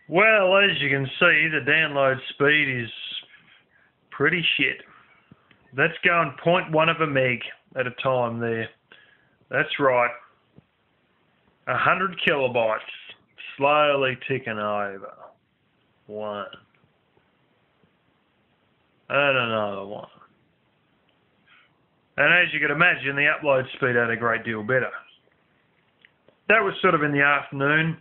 Well, as you can see, the download speed is pretty shit. That's going 0.1 of a meg at a time there. That's right. 100 kilobytes, slowly ticking over. One. And another one. And as you can imagine, the upload speed had a great deal better. That was sort of in the afternoon.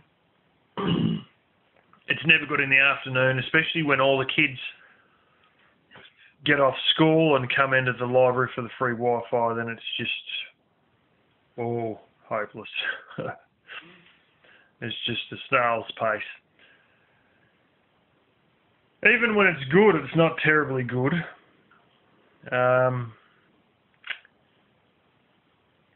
It's never good in the afternoon, especially when all the kids get off school and come into the library for the free Wi-Fi. Then it's just, oh, hopeless. It's just a snail's pace. Even when it's good, it's not terribly good.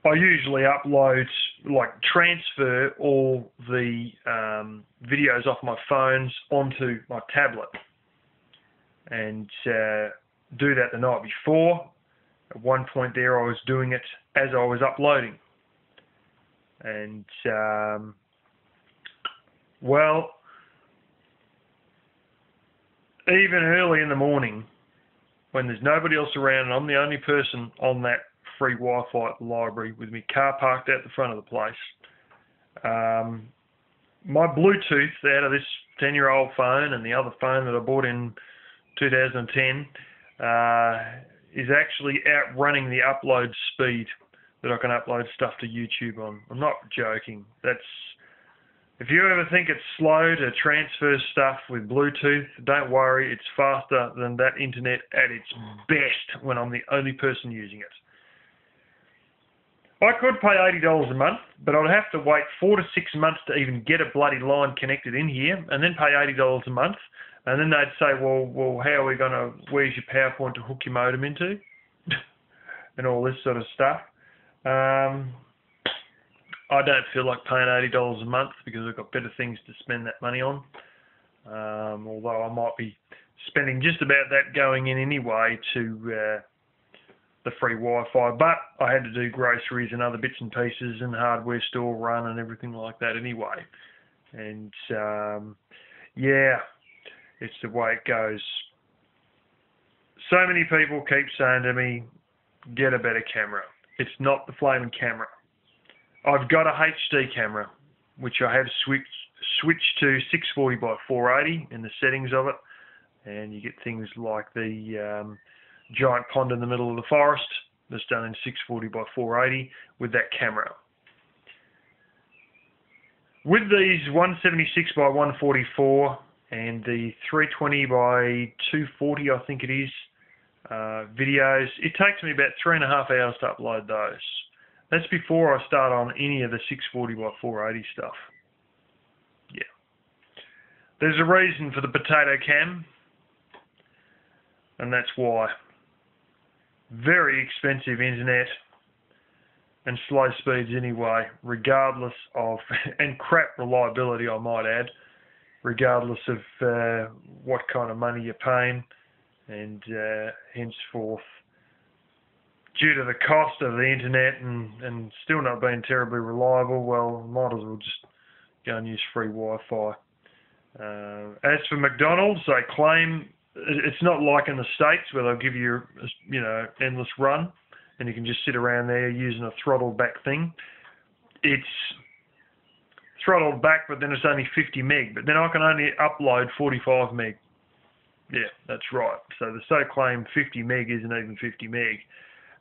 I usually upload, like transfer all the videos off my phones onto my tablet and do that the night before. At one point there I was doing it as I was uploading. And, well, even early in the morning, when there's nobody else around and I'm the only person on that free Wi-Fi at the library with my car parked out the front of the place, my Bluetooth out of this 10-year-old phone and the other phone that I bought in 2010 is actually outrunning the upload speed that I can upload stuff to YouTube on. I'm not joking. If you ever think it's slow to transfer stuff with Bluetooth, don't worry, it's faster than that internet at its best when I'm the only person using it. I could pay $80 a month, but I'd have to wait 4 to 6 months to even get a bloody line connected in here, and then pay $80 a month, and then they'd say, well, how are we going to, where's your PowerPoint to hook your modem into? And all this sort of stuff. I don't feel like paying $80 a month because I've got better things to spend that money on. Although I might be spending just about that going in anyway to the free Wi-Fi. But I had to do groceries and other bits and pieces and hardware store run and everything like that anyway. And yeah, it's the way it goes. So many people keep saying to me, get a better camera. It's not the flaming camera. I've got a HD camera, which I have switched to 640 by 480 in the settings of it, and you get things like the giant pond in the middle of the forest that's done in 640 by 480 with that camera. With these 176 by 144 and the 320 by 240, I think it is, videos, it takes me about 3.5 hours to upload those. That's before I start on any of the 640 by 480 stuff. Yeah. There's a reason for the potato cam, and that's why. Very expensive internet and slow speeds anyway, regardless of, and crap reliability I might add, regardless of what kind of money you're paying, and henceforth, due to the cost of the internet and still not being terribly reliable, well, might as well just go and use free Wi-Fi. As for McDonald's, they claim it's not like in the States where they'll give you, endless run and you can just sit around there using a throttled back thing. It's throttled back, but then it's only 50 meg, but then I can only upload 45 meg. Yeah, that's right. So the so-claimed 50 meg isn't even 50 meg.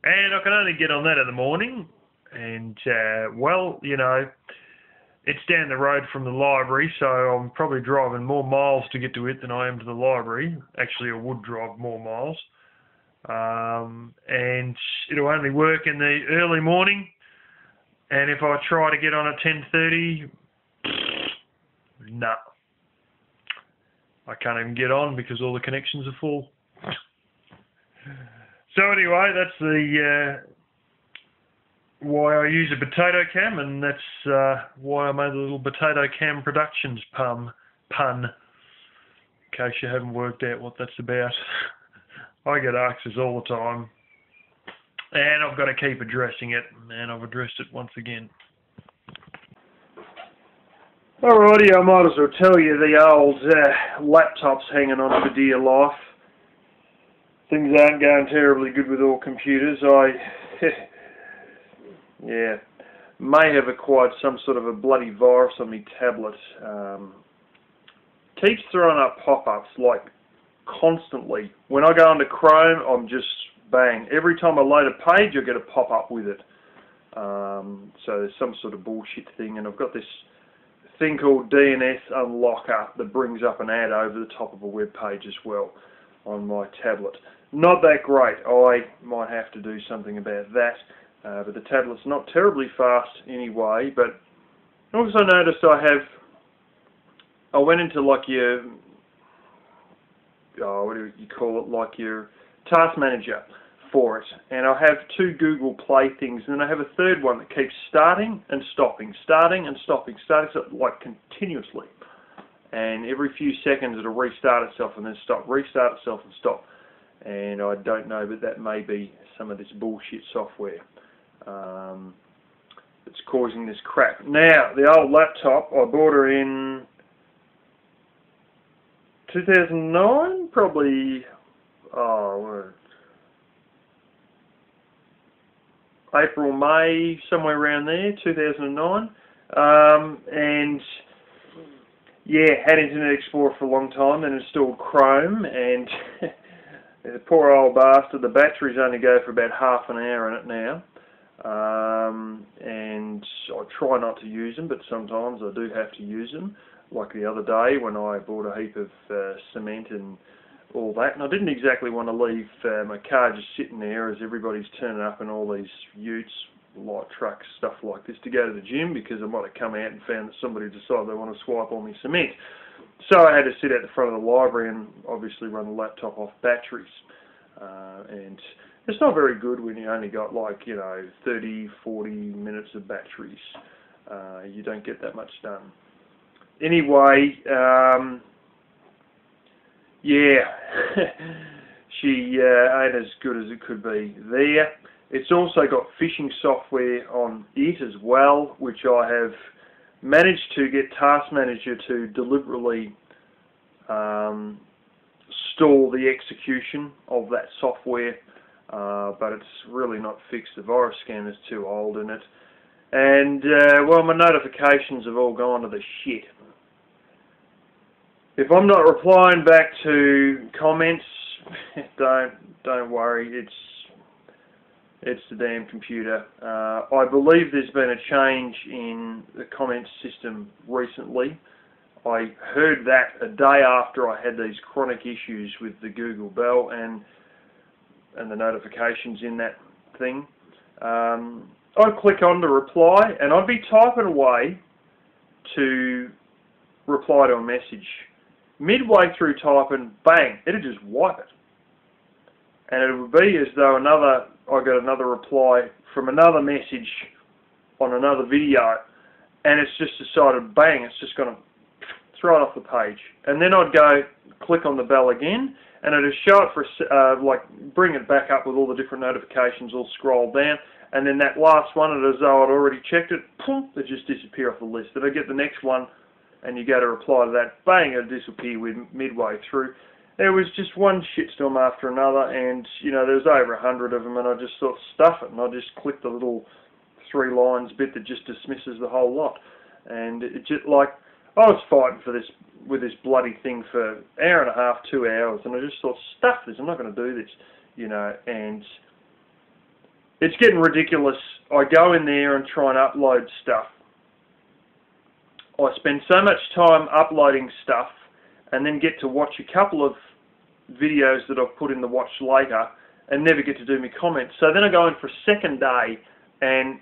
And I can only get on that in the morning, and, well, it's down the road from the library, so I'm probably driving more miles to get to it than I am to the library. Actually, I would drive more miles. And it'll only work in the early morning, and if I try to get on at 10:30, no. I can't even get on because all the connections are full. So anyway, that's the why I use a potato cam, and that's why I made a little potato cam productions pun. In case you haven't worked out what that's about. I get answers all the time, and I've got to keep addressing it, and I've addressed it once again. Alrighty, I might as well tell you the old laptop's hanging on for dear life. Things aren't going terribly good with all computers. Yeah, may have acquired some sort of a bloody virus on my tablet. Keeps throwing up pop-ups like constantly. When I go into Chrome, I'm just bang. Every time I load a page, I get a pop-up with it. So there's some sort of bullshit thing, and I've got this thing called DNS Unlocker that brings up an ad over the top of a web page as well on my tablet. Not that great. I might have to do something about that. But the tablet's not terribly fast anyway. But I also noticed I went into like your, what do you call it, like your task manager for it, and I have 2 Google Play things, and then I have a third one that keeps starting and stopping, so like continuously, and every few seconds it'll restart itself and then stop, restart itself and stop, and I don't know, but that may be some of this bullshit software that's causing this crap. Now, the old laptop, I bought her in 2009, probably, April, May, somewhere around there, 2009, and yeah, had Internet Explorer for a long time, then installed Chrome, and the poor old bastard, the batteries only go for about half an hour in it now, and I try not to use them, but sometimes I do have to use them, like the other day when I bought a heap of cement and all that, and I didn't exactly want to leave my car just sitting there as everybody's turning up in all these utes, light trucks, stuff like this to go to the gym, because I might have come out and found that somebody decided they want to swipe all my cement. So I had to sit at the front of the library and obviously run the laptop off batteries. And it's not very good when you only got 30, 40 minutes of batteries. You don't get that much done. Anyway, yeah, she ain't as good as it could be there. It's also got phishing software on it as well, which I have managed to get Task Manager to deliberately stall the execution of that software, but it's really not fixed. The virus scanner's too old in it. And, well, my notifications have all gone to the shit. If I'm not replying back to comments, don't worry, it's the damn computer. I believe there's been a change in the comments system recently. I heard that a day after I had these chronic issues with the Google Bell and the notifications in that thing. I'd click on to reply, and I'd be typing away to reply to a message. Midway through typing, bang, it'd just wipe it. And it would be as though I got another reply from another message on another video, and it's just decided, bang, it's just going to throw it off the page. And then I'd go click on the bell again, and it'd show it for, bring it back up with all the different notifications all scrolled down, and then that last one, as though I'd already checked it, poof, it just disappear off the list. Then I get the next one, and you go to reply to that, bang, it'll disappear midway through. There was just one shitstorm after another, and there was over 100 of them, and I just thought, stuff it, and I just clicked the little 3 lines bit that just dismisses the whole lot. And it just I was fighting with this bloody thing for an hour and a half, 2 hours, and I just thought, stuff this, I'm not going to do this, and it's getting ridiculous. I go in there and try and upload stuff. I spend so much time uploading stuff and then get to watch a couple of videos that I've put in the watch later and never get to do my comments. So then I go in for a second day and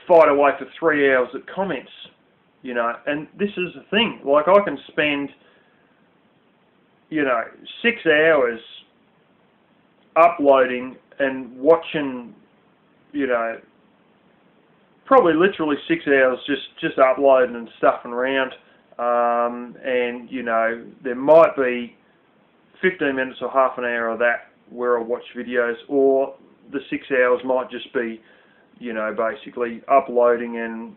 fight away for 3 hours at comments, and this is the thing. I can spend, 6 hours uploading and watching, probably literally 6 hours just uploading and stuffing around. And, you know, there might be 15 minutes or half an hour of that where I watch videos, or the 6 hours might just be, you know, basically uploading and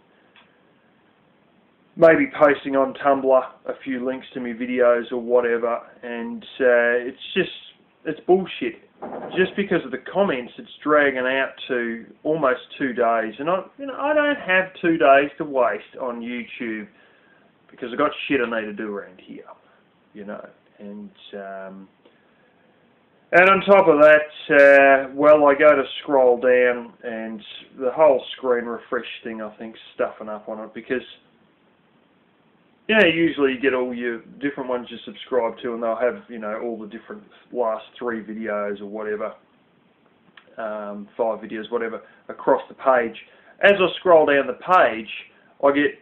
maybe posting on Tumblr a few links to my videos or whatever. And it's bullshit. Just because of the comments, it's dragging out to almost 2 days, and I don't have 2 days to waste on YouTube because I've got shit I need to do around here, you know. And on top of that, well, I go to scroll down, and the whole screen refresh thing, I think, stuffing up on it, because, you know, usually you get all your different ones you subscribe to, and they'll have, you know, all the different last 3 videos or whatever, 5 videos, whatever, across the page. As I scroll down the page, I get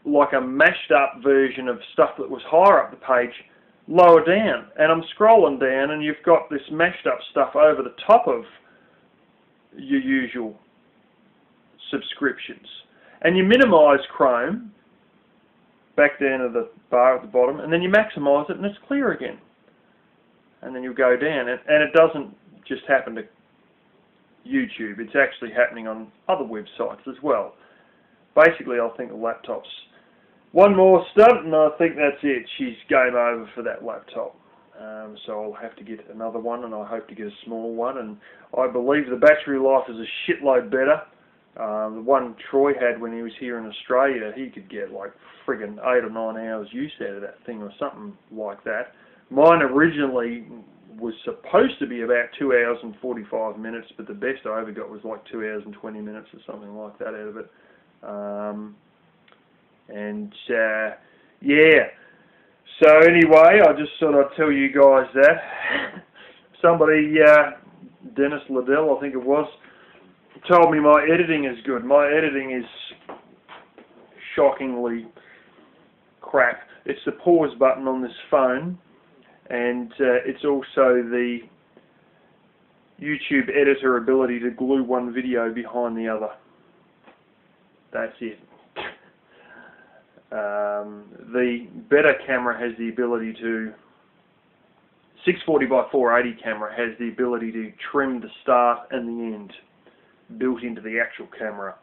like a mashed up version of stuff that was higher up the page lower down, and I'm scrolling down, and you've got this mashed up stuff over the top of your usual subscriptions. And you minimize Chrome back down to the bar at the bottom, and then you maximize it, and it's clear again. And then you go down, and it doesn't just happen to YouTube, it's actually happening on other websites as well. Basically, I think the laptop's one more stunt, and I think that's it. She's game over for that laptop. So I'll have to get another one, and I hope to get a small one. And I believe the battery life is a shitload better. The one Troy had when he was here in Australia, he could get like friggin' 8 or 9 hours use out of that thing or something like that. Mine originally was supposed to be about 2 hours and 45 minutes, but the best I ever got was like 2 hours and 20 minutes or something like that out of it. Yeah. So anyway, I just thought I'd tell you guys that. Somebody, Dennis Liddell, I think it was, told me my editing is good. My editing is shockingly crap. It's the pause button on this phone, and it's also the YouTube editor ability to glue one video behind the other. That's it. The better camera has the ability to, 640 by 480 camera has the ability to trim the start and the end built into the actual camera.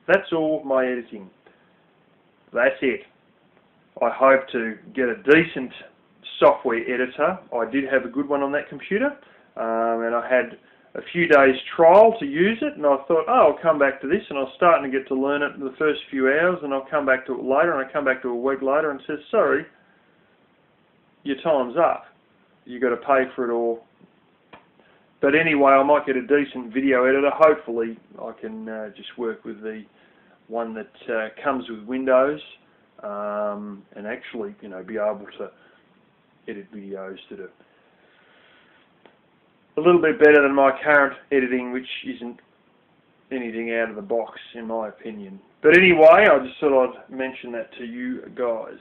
That's all my editing. That's it. I hope to get a decent software editor. I did have a good one on that computer, and I had a few days trial to use it, and I thought, oh, I'll come back to this, and I was starting to get to learn it in the first few hours, and I'll come back to it later, and I come back to it a week later and says, sorry, your time's up. You've got to pay for it all. But anyway, I might get a decent video editor. Hopefully I can just work with the one that comes with Windows, and actually, you know, be able to edit videos that are a little bit better than my current editing, which isn't anything out of the box in my opinion. But anyway, I just thought I'd mention that to you guys.